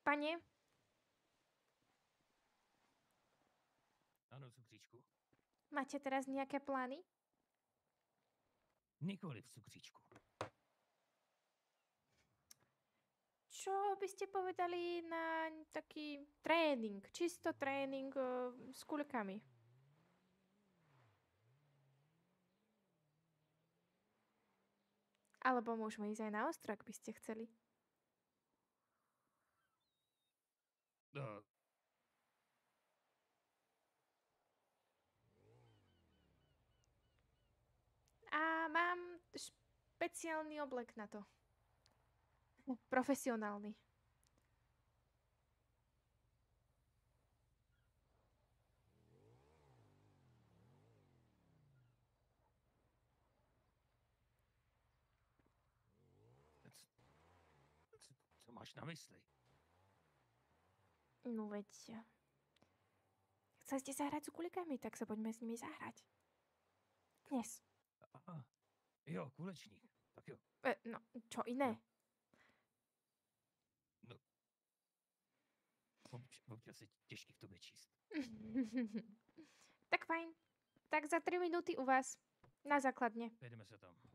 Pane, Áno, cukříčku. máte teraz nejaké plány? Nikoli v cukříčku. Čo by ste povedali na taký tréning, čisto tréning s kuľkami? Alebo môžeme ísť aj na ostro, ak by ste chceli. No, A mám špeciálny oblek na to. Profesionálny. co máš na mysli? No veď... Chceli ste zahrať s kulikami, tak sa poďme s nimi zahrať. Dnes. Aha, jo, kulečník. Tak jo. No, čo iné? No. Občas je těžký v tobě číst. Tak fajn. Tak za 3 minúty u vás. Na základne. Vejdeme se tam.